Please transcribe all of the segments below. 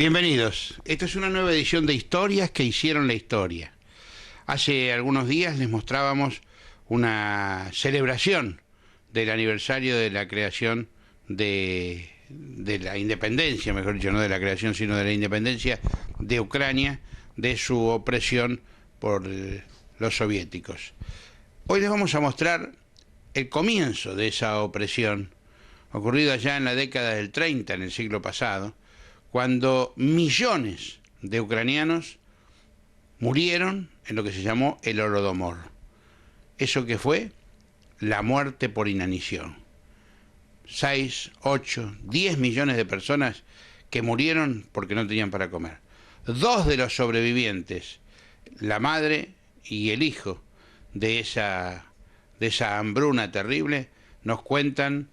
Bienvenidos. Esta es una nueva edición de Historias que hicieron la historia. Hace algunos días les mostrábamos una celebración del aniversario de la creación de la independencia, mejor dicho, no de la creación, sino de la independencia de Ucrania, de su opresión por los soviéticos. Hoy les vamos a mostrar el comienzo de esa opresión, ocurrido allá en la década del 30, en el siglo pasado, cuando millones de ucranianos murieron en lo que se llamó el Holodomor. ¿Eso qué fue? La muerte por inanición. 6, 8, 10 millones de personas que murieron porque no tenían para comer. Dos de los sobrevivientes, la madre y el hijo de esa hambruna terrible, nos cuentan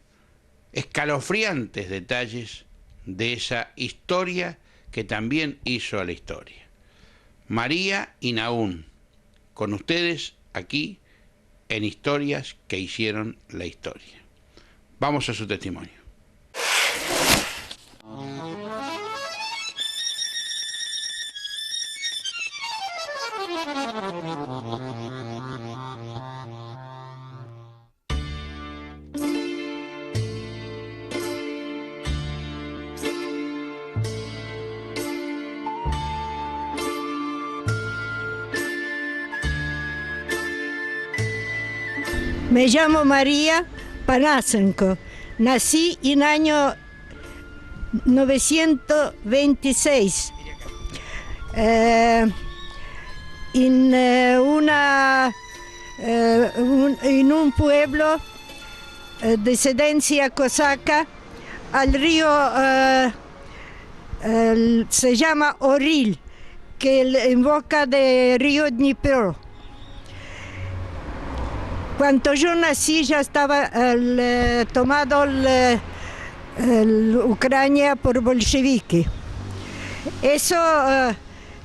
escalofriantes detalles de esa historia que también hizo a la historia. María y Nahum, con ustedes aquí en Historias que hicieron la historia. Vamos a su testimonio. Me llamo María Panasenko. Nací en año 926 en un pueblo de descendencia cosaca al río se llama Oril, que invoca de río Dnipro. Cuando yo nací ya estaba tomado Ucrania por bolchevique. Eso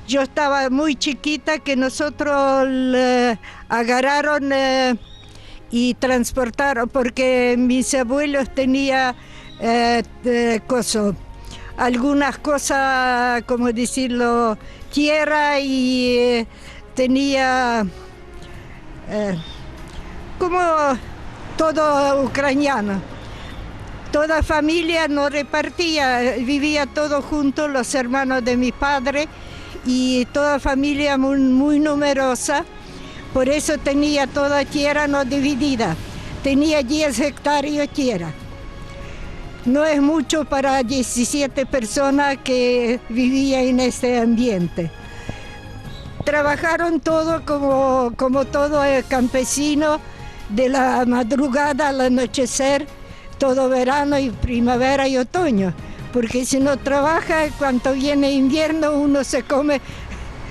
yo estaba muy chiquita que nosotros agarraron y transportaron porque mis abuelos tenían algunas cosas, como decirlo, tierra y tenía como todo ucraniano. Toda familia nos repartía, vivía todos juntos, los hermanos de mi padre, y toda familia muy, muy numerosa, por eso tenía toda tierra no dividida. Tenía 10 hectáreas de tierra. No es mucho para 17 personas que vivían en ese ambiente. Trabajaron todo como todo campesino, de la madrugada al anochecer, todo verano y primavera y otoño, porque si no trabaja, cuando viene invierno uno se come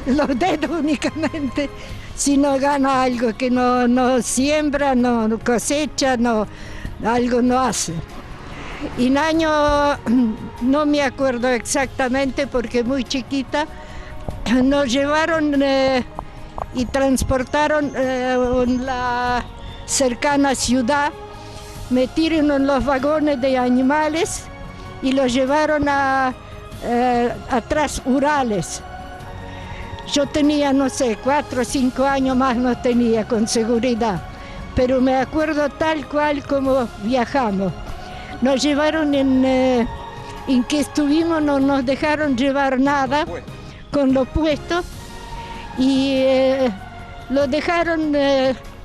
los dedos únicamente, si no gana algo, que no siembra, no cosecha, algo no hace. En año, no me acuerdo exactamente porque muy chiquita, nos llevaron y transportaron la cercana ciudad, metieron en los vagones de animales y los llevaron atrás Urales. Yo tenía, no sé, 4 o 5 años más no tenía con seguridad, pero me acuerdo tal cual como viajamos. Nos llevaron en que estuvimos, no nos dejaron llevar nada con lo puesto y lo dejaron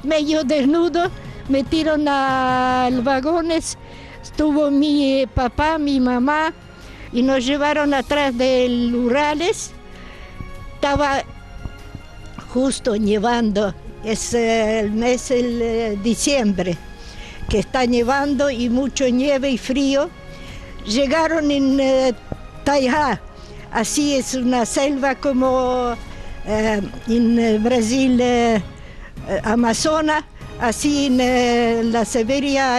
medio desnudo, metieron a los vagones, estuvo mi papá, mi mamá, y nos llevaron atrás del Urales. Estaba justo nevando, es el mes de diciembre, que está nevando y mucho nieve y frío. Llegaron en Taijá, así es una selva como en Brasil, Amazonas, así en la Siberia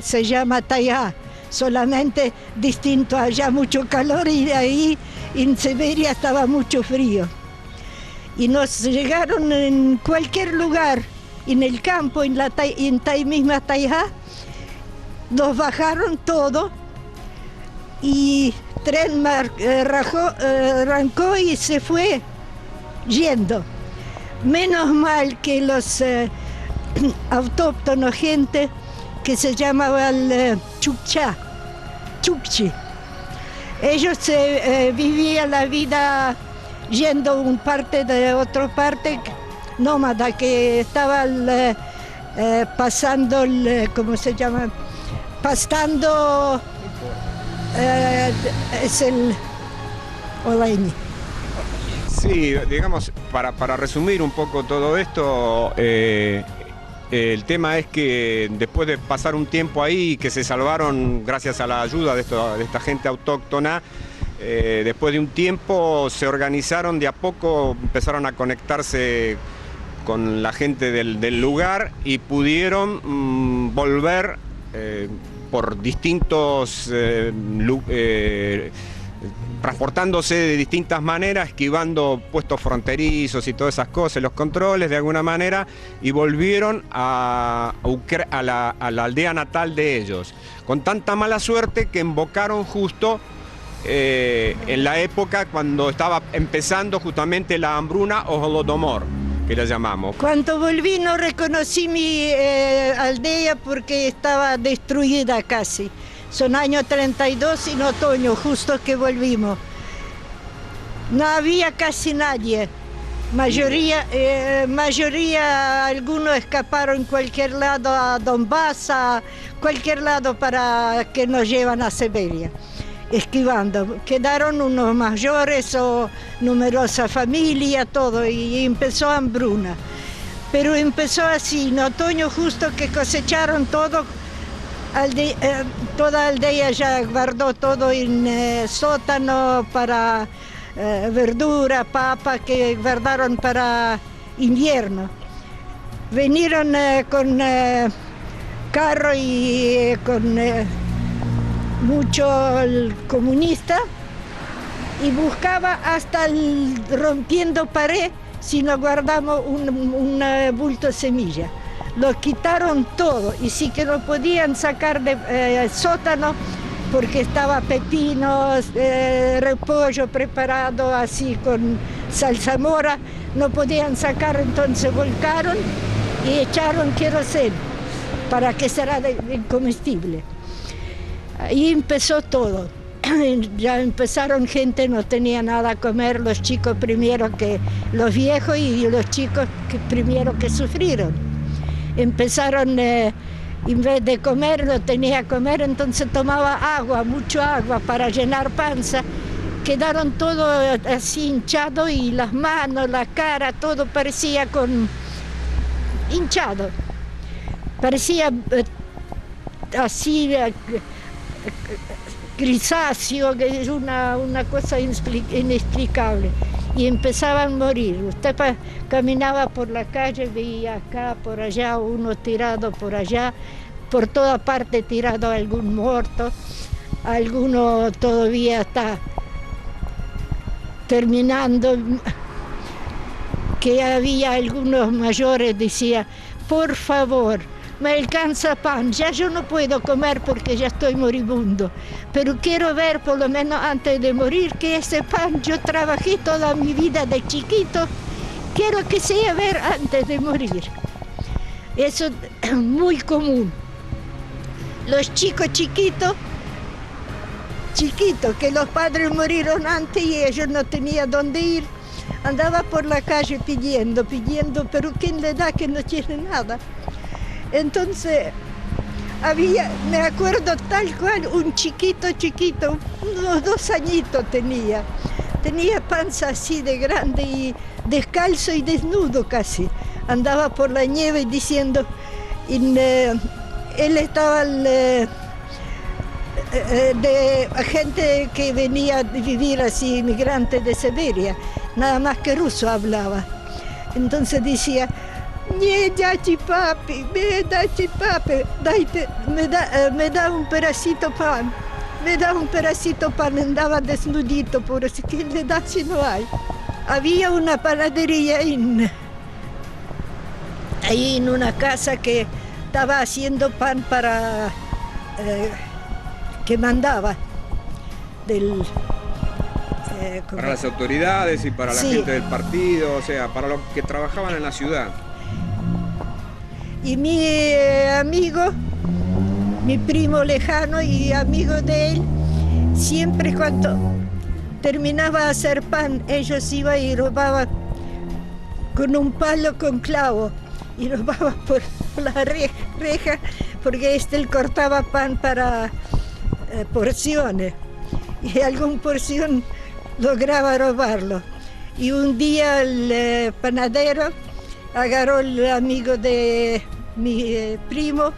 se llama Taijá, solamente distinto, allá mucho calor y ahí en Siberia estaba mucho frío. Y nos llegaron en cualquier lugar, en el campo, en misma Taijá, nos bajaron todo y tren arrancó y se fue yendo. Menos mal que los autóctonos, gente que se llamaba el Chukchi, ellos vivían la vida yendo un parte de otra parte, nómada, que estaba pasando, ¿cómo se llama? Pastando, es el Olaini. Sí, digamos, para resumir un poco todo esto, el tema es que después de pasar un tiempo ahí, que se salvaron gracias a la ayuda de esta gente autóctona, después de un tiempo se organizaron de a poco, empezaron a conectarse con la gente del lugar y pudieron volver por distintos transportándose de distintas maneras, esquivando puestos fronterizos y todas esas cosas, los controles de alguna manera, y volvieron a la aldea natal de ellos, con tanta mala suerte que embocaron justo en la época cuando estaba empezando justamente la hambruna o Holodomor, que la llamamos. Cuando volví no reconocí mi aldea porque estaba destruida casi. Son años 32 en otoño, justo que volvimos. No había casi nadie. Mayoría, algunos escaparon en cualquier lado a Donbass, a cualquier lado para que nos llevan a Siberia, esquivando. Quedaron unos mayores o numerosa familia, todo, y empezó hambruna. Pero empezó así, en otoño justo que cosecharon todo. Toda aldea ya guardó todo en sótano para verdura, papa, que guardaron para invierno. Vinieron con carro y con mucho el comunista y buscaba hasta rompiendo pared si no guardamos un bulto de semilla. Lo quitaron todo y sí que no podían sacar de sótano porque estaba pepinos, repollo preparado así con salsa-mora, no podían sacar, entonces volcaron y echaron queroseno para que será incomestible. Ahí empezó todo. Ya empezaron gente, no tenía nada a comer, los chicos primero que los viejos y los chicos primero que sufrieron. Empezaron, en vez de comer, no tenía que comer, entonces tomaba agua, mucho agua para llenar panza. Quedaron todos así hinchados y las manos, la cara, todo parecía hinchado. Parecía así grisáceo, que es una cosa inexplicable. Y empezaban a morir. Usted caminaba por la calle, veía acá, por allá, uno tirado por allá, por toda parte tirado algún muerto, alguno todavía está terminando, que había algunos mayores, decía, por favor, me alcanza pan, ya yo no puedo comer porque ya estoy moribundo, pero quiero ver por lo menos antes de morir que ese pan, yo trabajé toda mi vida de chiquito, quiero que sea ver antes de morir. Eso es muy común. Los chicos chiquitos, que los padres murieron antes y ellos no tenían dónde ir, andaba por la calle pidiendo, pero ¿quién le da que no tiene nada? Entonces, me acuerdo tal cual, un chiquito, unos 2 añitos tenía panza así de grande y descalzo y desnudo casi. Andaba por la nieve diciendo, él estaba de gente que venía a vivir así, inmigrantes de Siberia, nada más que ruso hablaba. Entonces decía, me da un pedacito pan, andaba desnudito, por así que le da si no hay. Había una panadería ahí en una casa que estaba haciendo pan para que mandaba. del... para las autoridades y para la gente del partido, o sea, para los que trabajaban en la ciudad. Y mi amigo, mi primo lejano y amigo de él, siempre cuando terminaba de hacer pan, ellos iban y robaban con un palo con clavo, y robaban por la reja, porque él cortaba pan para porciones, y alguna porción lograba robarlo. Y un día el panadero agarró al amigo de mi primo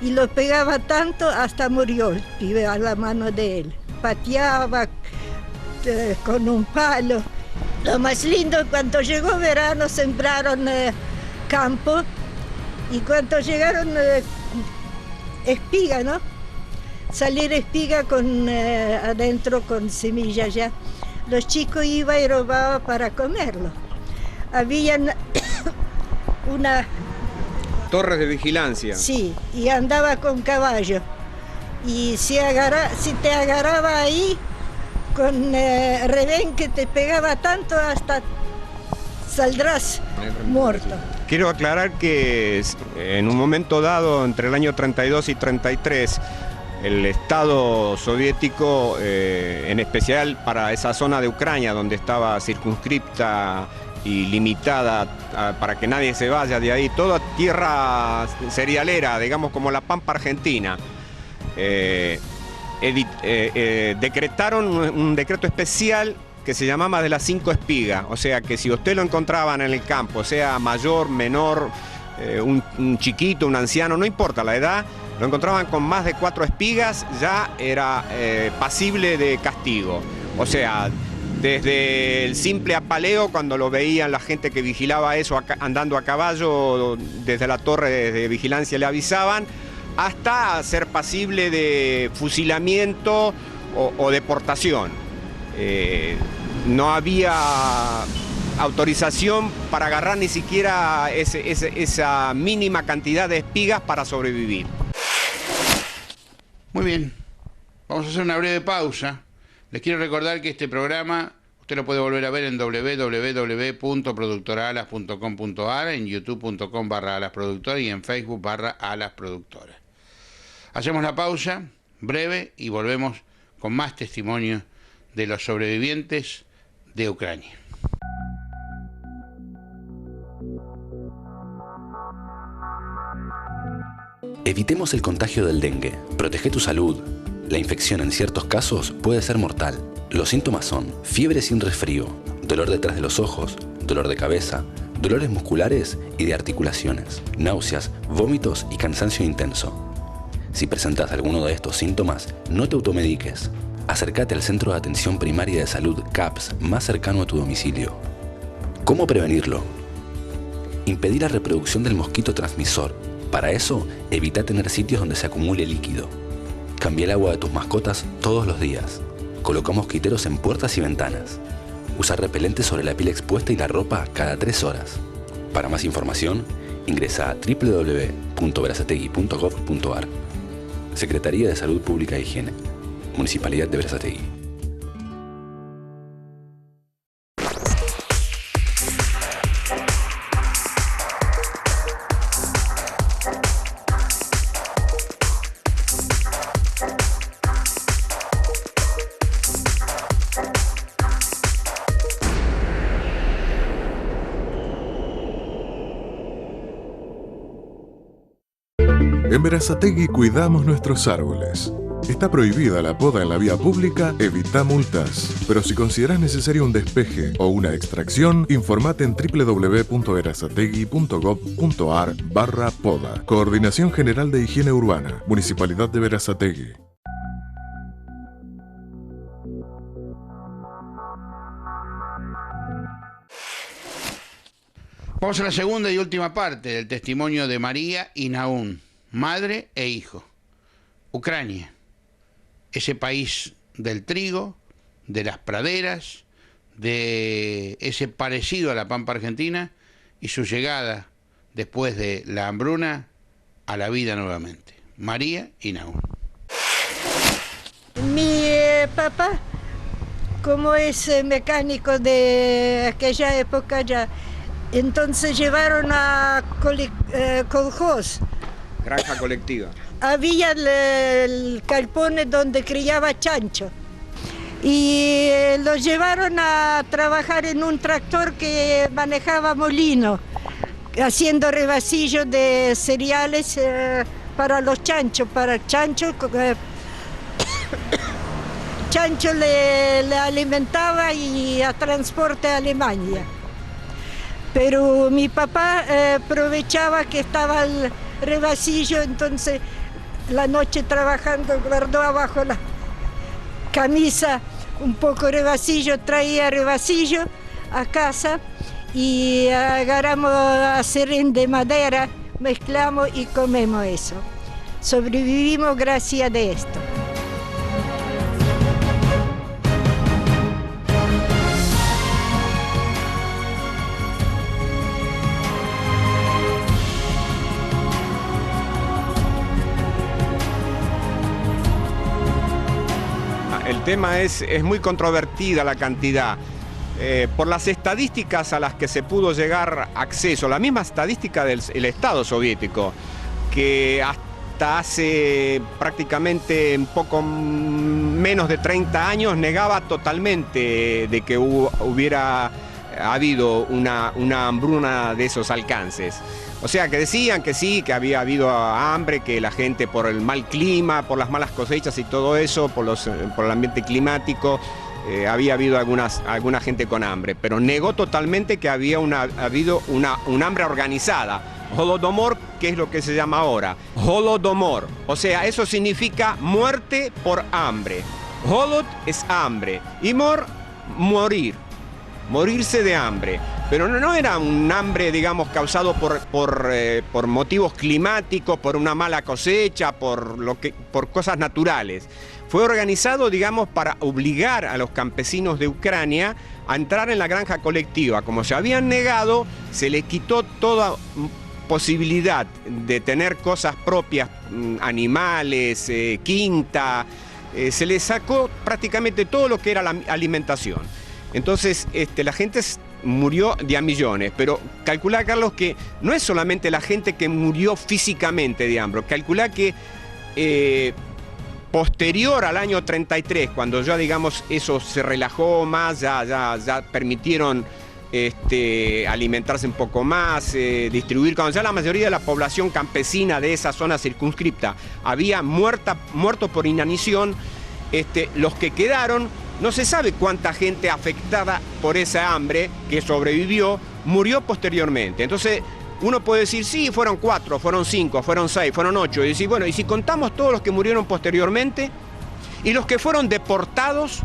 y lo pegaba tanto hasta murió el pibe a la mano de él. Pateaba con un palo. Lo más lindo, cuando llegó verano sembraron campo, y cuando llegaron espiga, ¿no? Salir espiga con adentro con semillas ya. Los chicos iban y robaban para comerlo. Habían una... Torres de vigilancia. Sí, y andaba con caballo. Y si te agarraba ahí, con revén que te pegaba tanto, hasta saldrás muerto. Quiero aclarar que en un momento dado, entre el año 32 y 33, el Estado soviético, en especial para esa zona de Ucrania donde estaba circunscripta y limitada para que nadie se vaya de ahí, toda tierra cerealera, digamos como la pampa argentina, decretaron un decreto especial que se llamaba de las 5 espigas, o sea que si usted lo encontraban en el campo, sea mayor, menor, un chiquito, un anciano, no importa la edad, lo encontraban con más de 4 espigas, ya era pasible de castigo. O sea, desde el simple apaleo, cuando lo veían la gente que vigilaba eso andando a caballo, desde la torre de vigilancia le avisaban, hasta ser pasible de fusilamiento o deportación. No había autorización para agarrar ni siquiera esa mínima cantidad de espigas para sobrevivir. Muy bien, vamos a hacer una breve pausa. Les quiero recordar que este programa usted lo puede volver a ver en www.productoraalas.com.ar, en youtube.com/alasproductora y en Facebook /alasproductora. Hacemos la pausa breve y volvemos con más testimonios de los sobrevivientes de Ucrania. Evitemos el contagio del dengue. Protege tu salud. La infección en ciertos casos puede ser mortal. Los síntomas son fiebre sin resfrío, dolor detrás de los ojos, dolor de cabeza, dolores musculares y de articulaciones, náuseas, vómitos y cansancio intenso. Si presentas alguno de estos síntomas, no te automediques. Acércate al Centro de Atención Primaria de Salud CAPS más cercano a tu domicilio. ¿Cómo prevenirlo? Impedir la reproducción del mosquito transmisor. Para eso, evita tener sitios donde se acumule líquido. Cambia el agua de tus mascotas todos los días. Coloca mosquiteros en puertas y ventanas. Usa repelente sobre la piel expuesta y la ropa cada 3 horas. Para más información, ingresa a www.berazategui.gov.ar. Secretaría de Salud Pública e Higiene. Municipalidad de Berazategui. En Berazategui cuidamos nuestros árboles. Está prohibida la poda en la vía pública, evita multas. Pero si consideras necesario un despeje o una extracción, informate en www.berazategui.gov.ar/poda. Coordinación General de Higiene Urbana, Municipalidad de Berazategui. Vamos a la segunda y última parte del testimonio de María y Nahum, madre e hijo. Ucrania, ese país del trigo, de las praderas, de ese parecido a la pampa argentina y su llegada después de la hambruna a la vida nuevamente. María y Nahum. Mi papá, como es mecánico de aquella época ya, entonces llevaron a colhoz. Granja colectiva. Había el galpón donde criaba chancho y los llevaron a trabajar en un tractor que manejaba molino, haciendo revasillos de cereales para los chanchos, Chancho le alimentaba y a transporte a Alemania. Pero mi papá aprovechaba que estaba el revasillo, entonces la noche trabajando guardó abajo la camisa un poco de revasillo, traía revasillo a casa y agarramos acerrín de madera, mezclamos y comemos eso. Sobrevivimos gracias de esto. El tema es muy controvertida la cantidad. Por las estadísticas a las que se pudo llegar acceso, la misma estadística del Estado soviético, que hasta hace prácticamente un poco menos de 30 años negaba totalmente de que hubiera habido una hambruna de esos alcances. O sea, que decían que sí, que había habido hambre, que la gente por el mal clima, por las malas cosechas y todo eso, por el ambiente climático, había habido alguna gente con hambre, pero negó totalmente que había habido un hambre organizada. Holodomor, que es lo que se llama ahora. Holodomor, o sea, eso significa muerte por hambre. Holod es hambre y morir. Morirse de hambre, pero no era un hambre, digamos, causado por motivos climáticos, por una mala cosecha, por cosas naturales. Fue organizado, digamos, para obligar a los campesinos de Ucrania a entrar en la granja colectiva. Como se habían negado, se les quitó toda posibilidad de tener cosas propias, animales, quinta, se les sacó prácticamente todo lo que era la alimentación. Entonces, la gente murió de a millones, pero calculá, Carlos, que no es solamente la gente que murió físicamente de hambre, calculá que posterior al año 33, cuando ya, digamos, eso se relajó más, ya permitieron alimentarse un poco más, distribuir, cuando ya la mayoría de la población campesina de esa zona circunscripta había muerto por inanición, los que quedaron, no se sabe cuánta gente afectada por esa hambre que sobrevivió, murió posteriormente. Entonces, uno puede decir, sí, fueron 4, fueron 5, fueron 6, fueron 8. Y decir, bueno, y si contamos todos los que murieron posteriormente, y los que fueron deportados,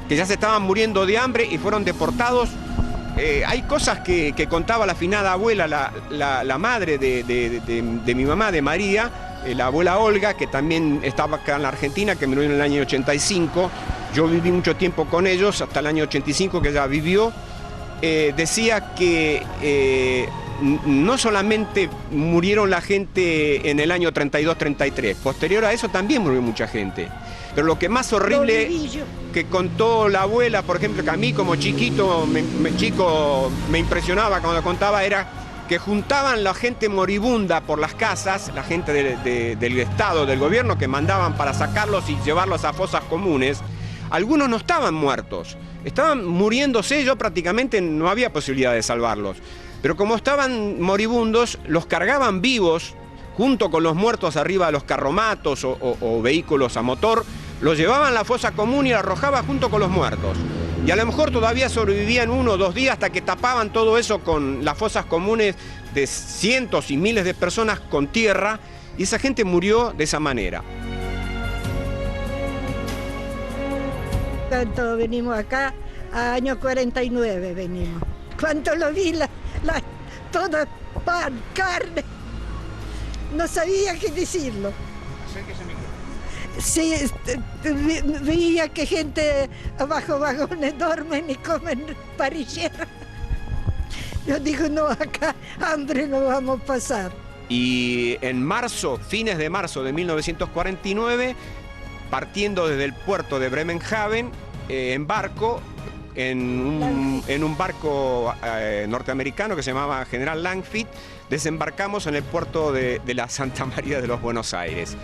que ya se estaban muriendo de hambre y fueron deportados, hay cosas que contaba la finada abuela, la madre de mi mamá, de María, la abuela Olga, que también estaba acá en la Argentina, que murió en el año 85. Yo viví mucho tiempo con ellos, hasta el año 85 que ella vivió. Decía que no solamente murieron la gente en el año 32-33, posterior a eso también murió mucha gente. Pero lo que más horrible que contó la abuela, por ejemplo, que a mí como chiquito me impresionaba cuando contaba, era que juntaban la gente moribunda por las casas, la gente del Estado, del gobierno, que mandaban para sacarlos y llevarlos a fosas comunes. Algunos no estaban muertos, estaban muriéndose, yo prácticamente no había posibilidad de salvarlos. Pero como estaban moribundos, los cargaban vivos, junto con los muertos arriba de los carromatos o vehículos a motor, los llevaban a la fosa común y la arrojaban junto con los muertos. Y a lo mejor todavía sobrevivían 1 o 2 días hasta que tapaban todo eso con las fosas comunes de cientos y miles de personas con tierra, y esa gente murió de esa manera. Cuando venimos acá, a año 49 venimos. Cuando lo vi, todo pan, carne, no sabía qué decirlo. Sí, veía que gente abajo vagones duermen y comen parrillera. Yo digo, no, acá hambre no vamos a pasar. Y en marzo, fines de marzo de 1949, partiendo desde el puerto de Bremerhaven en barco, en un barco norteamericano que se llamaba General Langford. Desembarcamos en el puerto de la Santa María de los Buenos Aires.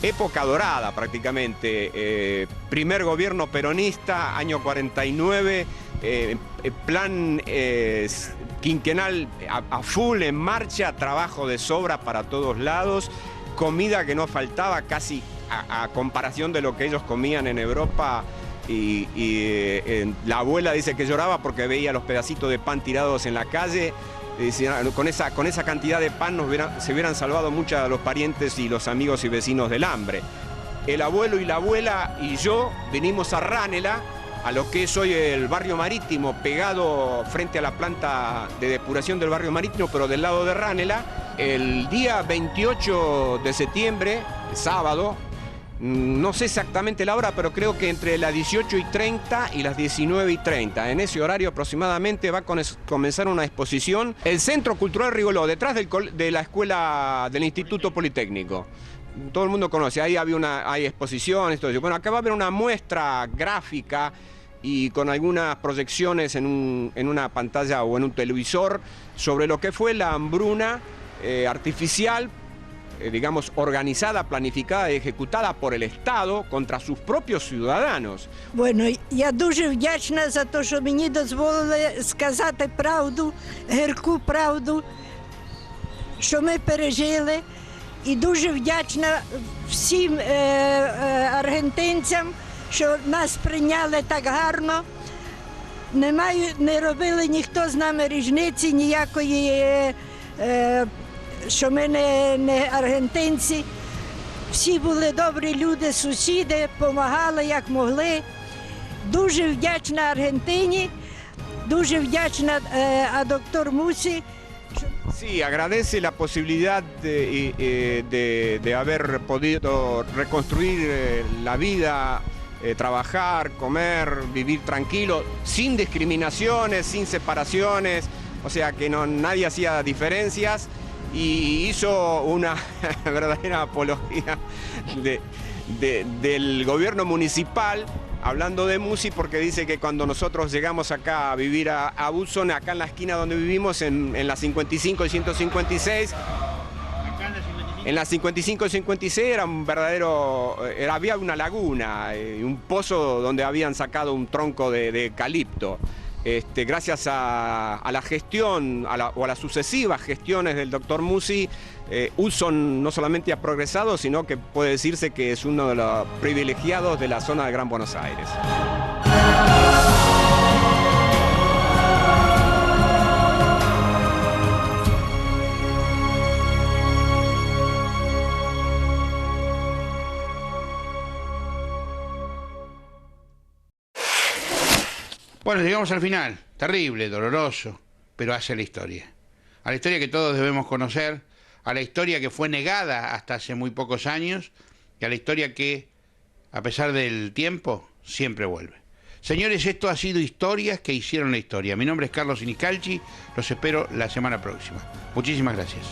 Época dorada prácticamente, primer gobierno peronista, año 49, plan quinquenal a full, en marcha, trabajo de sobra para todos lados, comida que no faltaba casi a comparación de lo que ellos comían en Europa. La abuela dice que lloraba porque veía los pedacitos de pan tirados en la calle. Con esa cantidad de pan se hubieran salvado muchos de los parientes y los amigos y vecinos del hambre. El abuelo y la abuela y yo vinimos a Ranelagh, a lo que es hoy el barrio marítimo, pegado frente a la planta de depuración del barrio marítimo, pero del lado de Ranelagh, el día 28 de septiembre, sábado. No sé exactamente la hora, pero creo que entre las 18:30 y las 19:30. En ese horario aproximadamente va a comenzar una exposición. El Centro Cultural Rigoló, detrás de la escuela del Instituto Politécnico. Todo el mundo conoce, ahí hay exposiciones, todo eso. Bueno, acá va a haber una muestra gráfica y con algunas proyecciones en una pantalla o en un televisor sobre lo que fue la hambruna artificial, digamos, organizada, planificada y ejecutada por el Estado contra sus propios ciudadanos. Bueno, я дуже вдячна за те, що мені дозволили сказати правду, гірку правду, що ми пережили. І дуже вдячна всім аргентинцям, що нас прийняли так гарно. Не робили ніхто з нами різниці, ніякої, що ми не аргентинці. Всі були добрі люди, сусіди, допомагали як могли. Дуже вдячна Аргентині, дуже вдячна доктор Musi. Sí, agradece la posibilidad de haber podido reconstruir la vida, trabajar, comer, vivir tranquilo, sin discriminaciones, sin separaciones, o sea que nadie hacía diferencias, y hizo una verdadera apología del gobierno municipal, hablando de Musi, porque dice que cuando nosotros llegamos acá a vivir a Hudson, acá en la esquina donde vivimos, en la 55 y 156, en la 55 y 56 era un verdadero, había una laguna, un pozo donde habían sacado un tronco de eucalipto. Gracias a la gestión o a las sucesivas gestiones del doctor Musi, Hudson no solamente ha progresado, sino que puede decirse que es uno de los privilegiados de la zona de Gran Buenos Aires. Bueno, llegamos al final. Terrible, doloroso, pero hace la historia. A la historia que todos debemos conocer, a la historia que fue negada hasta hace muy pocos años y a la historia que, a pesar del tiempo, siempre vuelve. Señores, esto ha sido Historias que hicieron la historia. Mi nombre es Carlos Siniscalchi, los espero la semana próxima. Muchísimas gracias.